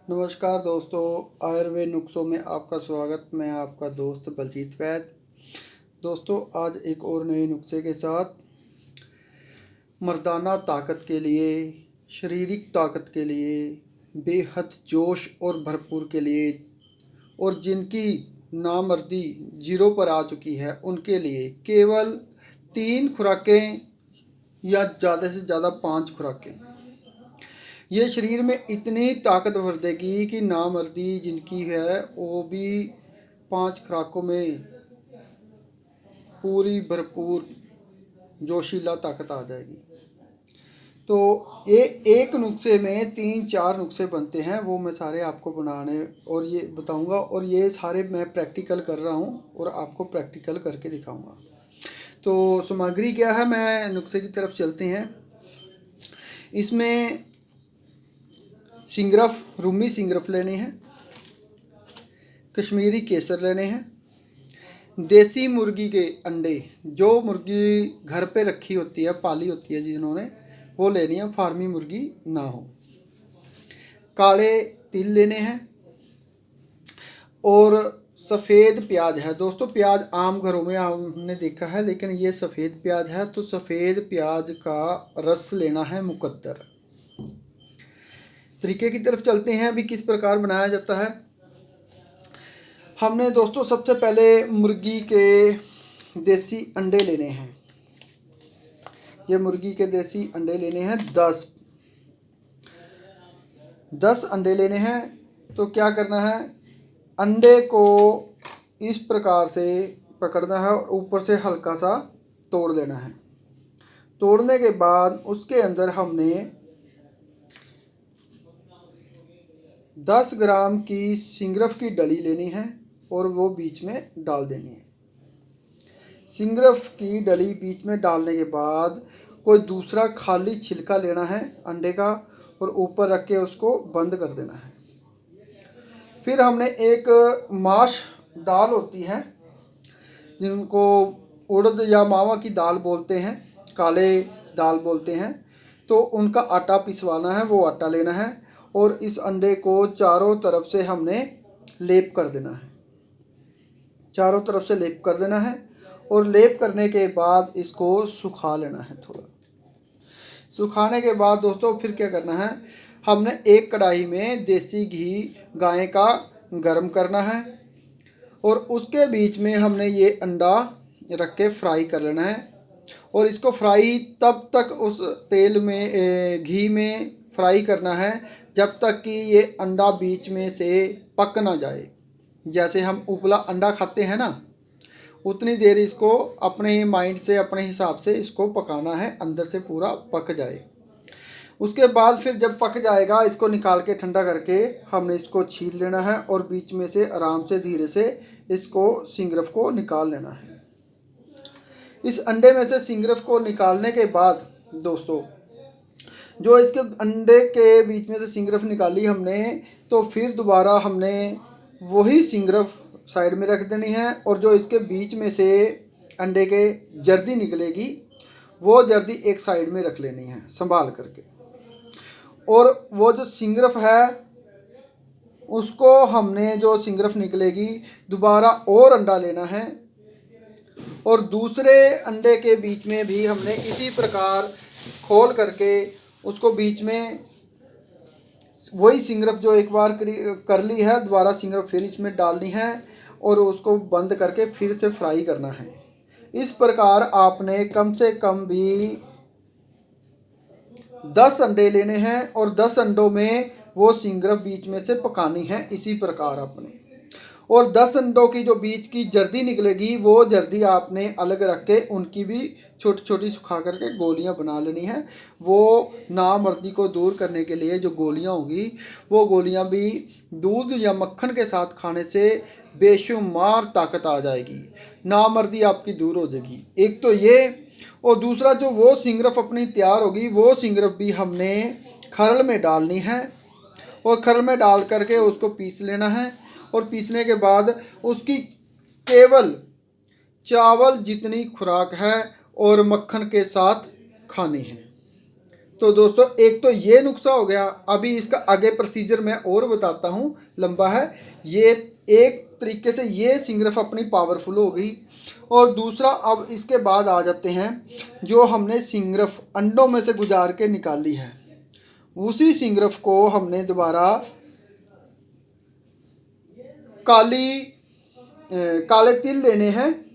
नमस्कार दोस्तों, आयुर्वेद नुस्खों में आपका स्वागत। मैं आपका दोस्त बलजीत वैद। दोस्तों, आज एक और नए नुस्खे के साथ मर्दाना ताकत के लिए, शारीरिक ताकत के लिए, बेहद जोश और भरपूर के लिए, और जिनकी नामर्दी जीरो पर आ चुकी है उनके लिए केवल 3 खुराकें या ज़्यादा से ज़्यादा 5 खुराकें ये शरीर में इतनी ताकत भर देगी कि नामर्दी जिनकी है वो भी 5 खुराकों में पूरी भरपूर जोशीला ताकत आ जाएगी। तो ये एक नुस्खे में 3-4 नुस्खे बनते हैं, वो मैं सारे आपको बनाने और ये बताऊंगा, और ये सारे मैं प्रैक्टिकल कर रहा हूँ और आपको प्रैक्टिकल करके दिखाऊंगा। तो सामग्री क्या है, मैं नुस्खे की तरफ चलते हैं। इसमें सिंगरफ, रूमी सिंगरफ लेने हैं, कश्मीरी केसर लेने हैं, देसी मुर्गी के अंडे, जो मुर्गी घर पे रखी होती है, पाली होती है जिन्होंने, वो लेनी है, फार्मी मुर्गी ना हो। काले तिल लेने हैं और सफ़ेद प्याज है। दोस्तों, प्याज आम घरों में हमने देखा है, लेकिन ये सफ़ेद प्याज है, तो सफ़ेद प्याज का रस लेना है मुकद्दर। तरीके की तरफ चलते हैं, अभी किस प्रकार बनाया जाता है। हमने दोस्तों सबसे पहले मुर्गी के देसी अंडे लेने हैं। ये मुर्गी के देसी अंडे लेने हैं 10 अंडे लेने हैं। तो क्या करना है, अंडे को इस प्रकार से पकड़ना है और ऊपर से हल्का सा तोड़ देना है। तोड़ने के बाद उसके अंदर हमने 10 ग्राम की सिंगरफ की डली लेनी है और वो बीच में डाल देनी है। सिंगरफ की डली बीच में डालने के बाद कोई दूसरा खाली छिलका लेना है अंडे का और ऊपर रख के उसको बंद कर देना है। फिर हमने एक माश दाल होती है, जिनको उड़द या मावा की दाल बोलते हैं, काले दाल बोलते हैं, तो उनका आटा पिसवाना है, वो आटा लेना है और इस अंडे को चारों तरफ से हमने लेप कर देना है। चारों तरफ से लेप कर देना है और लेप करने के बाद इसको सुखा लेना है। थोड़ा सुखाने के बाद दोस्तों फिर क्या करना है, हमने एक कढ़ाई में देसी घी गाय का गरम करना है और उसके बीच में हमने ये अंडा रख के फ्राई कर लेना है। और इसको फ्राई तब तक उस तेल में घी में फ्राई करना है जब तक कि ये अंडा बीच में से पक ना जाए। जैसे हम उबला अंडा खाते हैं ना, उतनी देर इसको अपने माइंड से, अपने हिसाब से इसको पकाना है, अंदर से पूरा पक जाए। उसके बाद फिर जब पक जाएगा, इसको निकाल के ठंडा करके हमने इसको छील लेना है और बीच में से आराम से धीरे से इसको सिंगरफ को निकाल लेना है। इस अंडे में से सिंगरफ को निकालने के बाद दोस्तों, जो इसके अंडे के बीच में से सिंगरफ निकाली हमने, तो फिर दोबारा हमने वही सिंगरफ साइड में रख देनी है और जो इसके बीच में से अंडे के जर्दी निकलेगी, वो जर्दी एक साइड में रख लेनी है संभाल करके। और वो जो सिंगरफ है उसको हमने, जो सिंगरफ निकलेगी, दोबारा और अंडा लेना है और दूसरे अंडे के बीच में भी हमने इसी प्रकार खोल करके उसको बीच में वही सिंगरफ जो एक बार कर ली है, दोबारा सिंगरफ फिर इसमें डालनी है और उसको बंद करके फिर से फ्राई करना है। इस प्रकार आपने कम से कम भी 10 अंडे लेने हैं और 10 अंडों में वो सिंगरफ बीच में से पकानी है इसी प्रकार आपने। और 10 अंडों की जो बीच की जर्दी निकलेगी, वो जर्दी आपने अलग रख के उनकी भी छोटी छोटी सुखा करके गोलियां बना लेनी है। वो नामर्दी को दूर करने के लिए जो गोलियां होगी, वो गोलियां भी दूध या मक्खन के साथ खाने से बेशुमार ताकत आ जाएगी, नामर्दी आपकी दूर हो जाएगी। एक तो ये, और दूसरा जो वो सिंगरफ अपनी तैयार होगी, वो सिंगरफ भी हमने खरल में डालनी है और खरल में डाल करके उसको पीस लेना है। और पीसने के बाद उसकी केवल चावल जितनी खुराक है और मक्खन के साथ खानी है। तो दोस्तों एक तो ये नुस्खा हो गया। अभी इसका आगे प्रोसीजर मैं और बताता हूँ, लंबा है ये। एक तरीके से ये सिंगरफ अपनी पावरफुल हो गई। और दूसरा, अब इसके बाद आ जाते हैं जो हमने सिंगरफ अंडों में से गुजार के निकाली है, उसी सिंगरफ को हमने दोबारा काले तिल लेने हैं।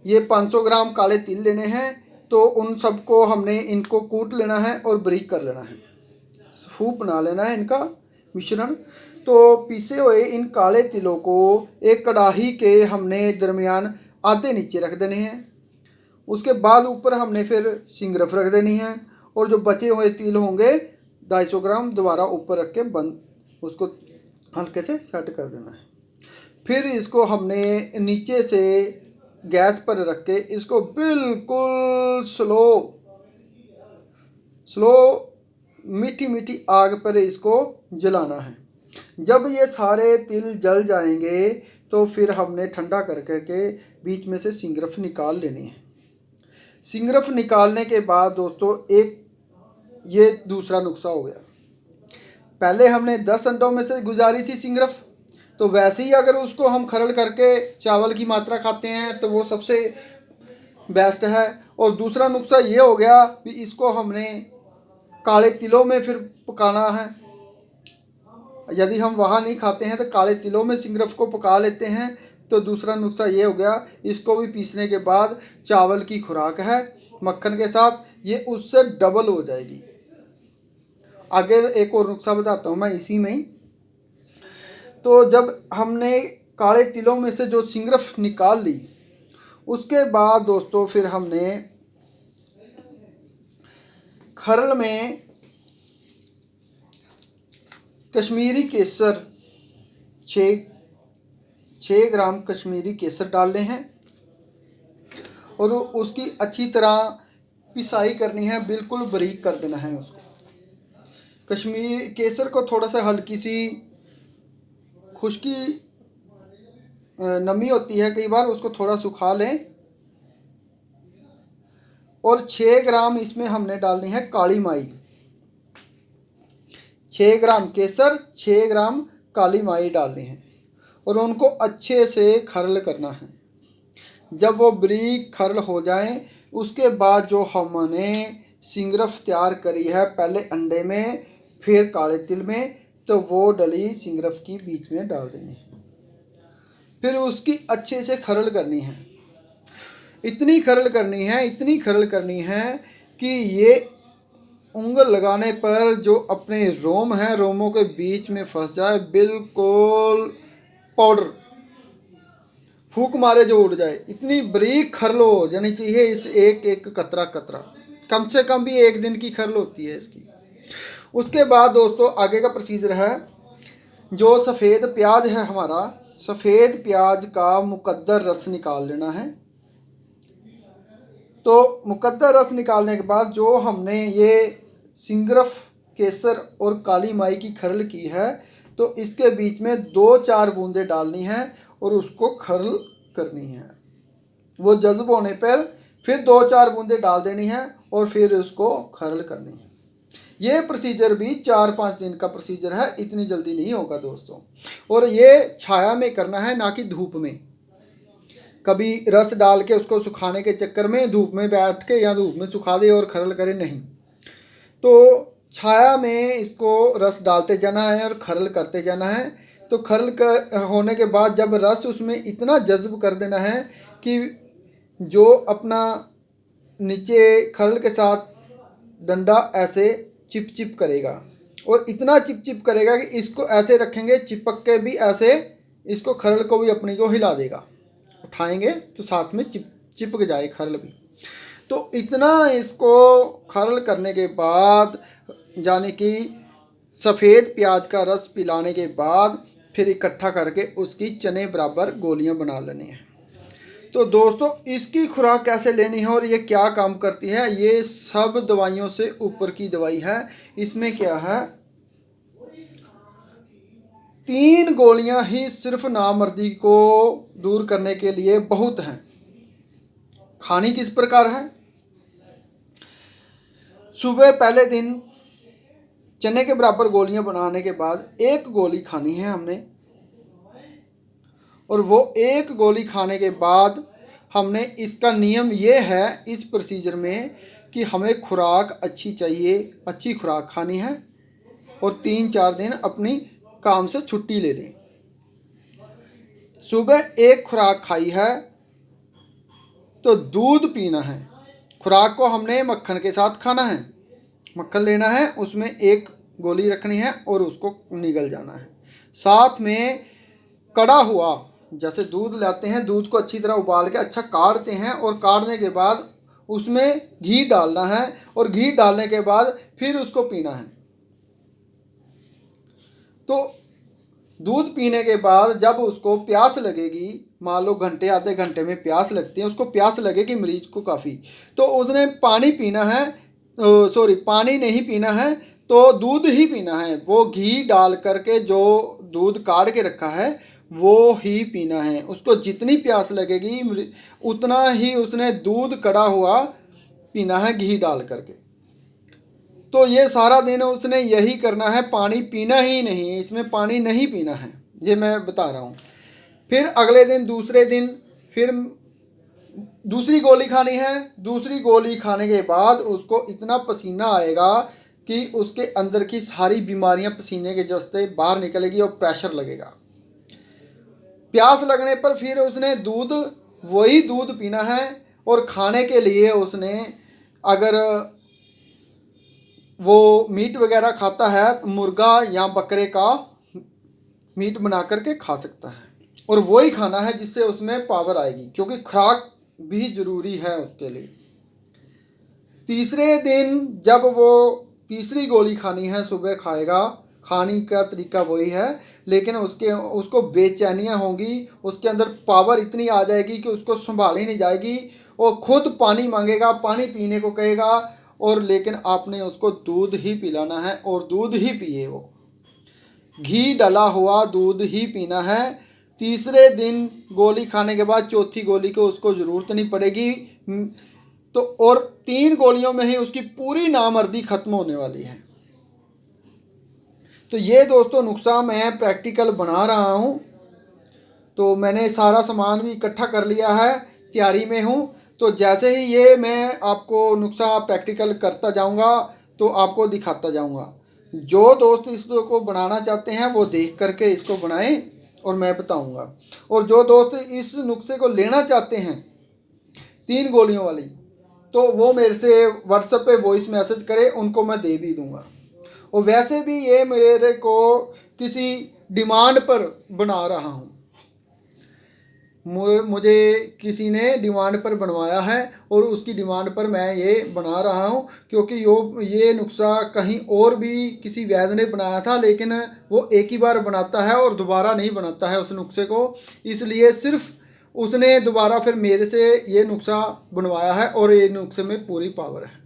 ये 500 ग्राम काले तिल लेने हैं। तो उन सबको हमने इनको कूट लेना है और बारीक कर लेना है, सूप बना लेना है इनका मिश्रण। तो पीसे हुए इन काले तिलों को एक कढ़ाई के हमने दरमियान आधे नीचे रख देने हैं। उसके बाद ऊपर हमने फिर सिंगरफ रख देनी है, और जो बचे हुए तिल होंगे 250 ग्राम दोबारा ऊपर रख के बंद उसको हल्के से सेट कर देना है। फिर इसको हमने नीचे से गैस पर रख के इसको बिल्कुल स्लो मीठी मीठी आग पर इसको जलाना है। जब ये सारे तिल जल जाएंगे तो फिर हमने ठंडा कर करके बीच में से सिंगरफ निकाल लेनी है। सिंगरफ निकालने के बाद दोस्तों एक ये दूसरा नुस्खा हो गया। पहले हमने 10 अंडों में से गुजारी थी सिंगरफ, तो वैसे ही अगर उसको हम खरल करके चावल की मात्रा खाते हैं तो वो सबसे बेस्ट है। और दूसरा नुस्खा ये हो गया कि इसको हमने काले तिलों में फिर पकाना है। यदि हम वहाँ नहीं खाते हैं तो काले तिलों में सिंगरफ को पका लेते हैं। तो दूसरा नुस्खा ये हो गया, इसको भी पीसने के बाद चावल की खुराक है मक्खन के साथ, ये उससे डबल हो जाएगी। आगे एक और नुस्खा बताता हूँ मैं इसी में ही। तो जब हमने काले तिलों में से जो सिंगरफ निकाल ली, उसके बाद दोस्तों फिर हमने खरल में कश्मीरी केसर 6 ग्राम कश्मीरी केसर डालने हैं और उसकी अच्छी तरह पिसाई करनी है, बिल्कुल बारीक कर देना है उसको। कश्मीरी केसर को थोड़ा सा हल्की सी खुश्की नमी होती है कई बार, उसको थोड़ा सुखा लें। और 6 ग्राम इसमें हमने डालनी है काली माई। 6 ग्राम केसर, 6 ग्राम काली माई डालनी है और उनको अच्छे से खरल करना है। जब वो बारीक खरल हो जाए उसके बाद जो हमने सिंगरफ तैयार करी है, पहले अंडे में फिर काले तिल में, तो वो डली सिंगरफ की बीच में डाल देनी है। फिर उसकी अच्छे से खरल करनी है। इतनी खरल करनी है कि ये उंगल लगाने पर जो अपने रोम हैं, रोमों के बीच में फंस जाए, बिल्कुल पाउडर, फूक मारे जो उड़ जाए। इतनी बारीक खरल हो जानी चाहिए इस एक एक कतरा कम से कम भी 1 दिन की खरल होती है इसकी। उसके बाद दोस्तों आगे का प्रोसीजर है, जो सफ़ेद प्याज है हमारा, सफ़ेद प्याज का मुकद्दर रस निकाल लेना है। तो मुकद्दर रस निकालने के बाद जो हमने ये सिंगरफ, केसर और काली माई की खरल की है, तो इसके बीच में 2-4 बूंदें डालनी हैं और उसको खरल करनी है। वो जज्ब होने पर फिर 2-4 बूंदें डाल देनी है और फिर उसको खरल करनी है। ये प्रोसीजर भी 4-5 दिन का प्रोसीजर है, इतनी जल्दी नहीं होगा दोस्तों। और ये छाया में करना है, ना कि धूप में। कभी रस डाल के उसको सुखाने के चक्कर में धूप में बैठ के या धूप में सुखा दे और खरल करे, नहीं। तो छाया में इसको रस डालते जाना है और खरल करते जाना है। तो खरल होने के बाद जब रस उसमें इतना जज्ब कर देना है कि जो अपना नीचे खरल के साथ डंडा ऐसे चिप करेगा, और इतना चिप करेगा कि इसको ऐसे रखेंगे चिपक के भी ऐसे इसको खरल को भी अपनी को हिला देगा, उठाएंगे तो साथ में चिपक जाए खरल भी। तो इतना इसको खरल करने के बाद, यानी कि सफ़ेद प्याज का रस पिलाने के बाद, फिर इकट्ठा करके उसकी चने बराबर गोलियां बना लेनी है। तो दोस्तों इसकी खुराक कैसे लेनी है और ये क्या काम करती है, ये सब दवाइयों से ऊपर की दवाई है। इसमें क्या है, 3 गोलियां ही सिर्फ नामर्दी को दूर करने के लिए बहुत हैं। खानी किस प्रकार है, सुबह पहले दिन चने के बराबर गोलियां बनाने के बाद एक गोली खानी है हमने, और वो एक गोली खाने के बाद हमने, इसका नियम ये है इस प्रोसीजर में कि हमें खुराक अच्छी चाहिए, अच्छी खुराक खानी है और 3-4 दिन अपनी काम से छुट्टी ले लें। सुबह एक खुराक खाई है तो दूध पीना है। खुराक को हमने मक्खन के साथ खाना है, मक्खन लेना है, उसमें एक गोली रखनी है और उसको निगल जाना है। साथ में कड़ा हुआ, जैसे दूध लाते हैं, दूध को अच्छी तरह उबाल के अच्छा काढ़ते हैं और काढ़ने के बाद उसमें घी डालना है और घी डालने के बाद फिर उसको पीना है। तो दूध पीने के बाद जब उसको प्यास लगेगी, मान लो घंटे आधे घंटे में प्यास लगती है, उसको प्यास लगेगी मरीज को काफ़ी, तो उसने पानी पीना है, पानी नहीं पीना है, तो दूध ही पीना है। वो घी डाल करके जो दूध काढ़ के रखा है वो ही पीना है। उसको जितनी प्यास लगेगी उतना ही उसने दूध कड़ा हुआ पीना है घी डाल करके। तो ये सारा दिन उसने यही करना है, पानी पीना ही नहीं है, इसमें पानी नहीं पीना है, ये मैं बता रहा हूँ। फिर अगले दिन, दूसरे दिन फिर दूसरी गोली खानी है। दूसरी गोली खाने के बाद उसको इतना पसीना आएगा कि उसके अंदर की सारी बीमारियां पसीने के जस्ते बाहर निकलेगी और प्रेशर लगेगा। प्यास लगने पर फिर उसने वही दूध पीना है और खाने के लिए उसने, अगर वो मीट वगैरह खाता है तो मुर्गा या बकरे का मीट बना करके खा सकता है, और वही खाना है जिससे उसमें पावर आएगी, क्योंकि खुराक भी ज़रूरी है उसके लिए। तीसरे दिन जब वो तीसरी गोली खानी है, सुबह खाएगा, खाने का तरीका वही है, लेकिन उसको बेचैनियाँ होंगी, उसके अंदर पावर इतनी आ जाएगी कि उसको संभाली नहीं जाएगी, और खुद पानी मांगेगा, पानी पीने को कहेगा, और लेकिन आपने उसको दूध ही पिलाना है और दूध ही पिए, वो घी डला हुआ दूध ही पीना है। तीसरे दिन गोली खाने के बाद चौथी गोली को उसको ज़रूरत नहीं पड़ेगी, तो और 3 गोलियों में ही उसकी पूरी नामर्दी ख़त्म होने वाली है। तो ये दोस्तों नुस्खा मैं प्रैक्टिकल बना रहा हूँ, तो मैंने सारा सामान भी इकट्ठा कर लिया है, तैयारी में हूँ। तो जैसे ही ये मैं आपको नुस्खा प्रैक्टिकल करता जाऊँगा तो आपको दिखाता जाऊँगा। जो दोस्त इसको बनाना चाहते हैं वो देख करके इसको बनाएं और मैं बताऊँगा। और जो दोस्त इस नुस्खे को लेना चाहते हैं 3 गोलियों वाली, तो वो मेरे से व्हाट्सएप पे वॉइस मैसेज करें, उनको मैं दे भी दूँगा। और वैसे भी ये मेरे को किसी डिमांड पर बना रहा हूँ, मुझे किसी ने डिमांड पर बनवाया है और उसकी डिमांड पर मैं ये बना रहा हूँ, क्योंकि ये नुस्खा कहीं और भी किसी वैद्य ने बनाया था, लेकिन वो एक ही बार बनाता है और दोबारा नहीं बनाता है उस नुस्खे को, इसलिए सिर्फ उसने दोबारा फिर मेरे से ये नुस्खा बनवाया है और ये नुस्खे में पूरी पावर है।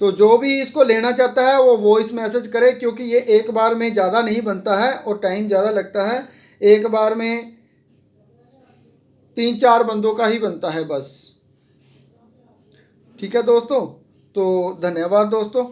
तो जो भी इसको लेना चाहता है वो वॉइस मैसेज करे, क्योंकि ये एक बार में ज़्यादा नहीं बनता है और टाइम ज़्यादा लगता है, एक बार में 3-4 बंदों का ही बनता है बस। ठीक है दोस्तों, तो धन्यवाद दोस्तों।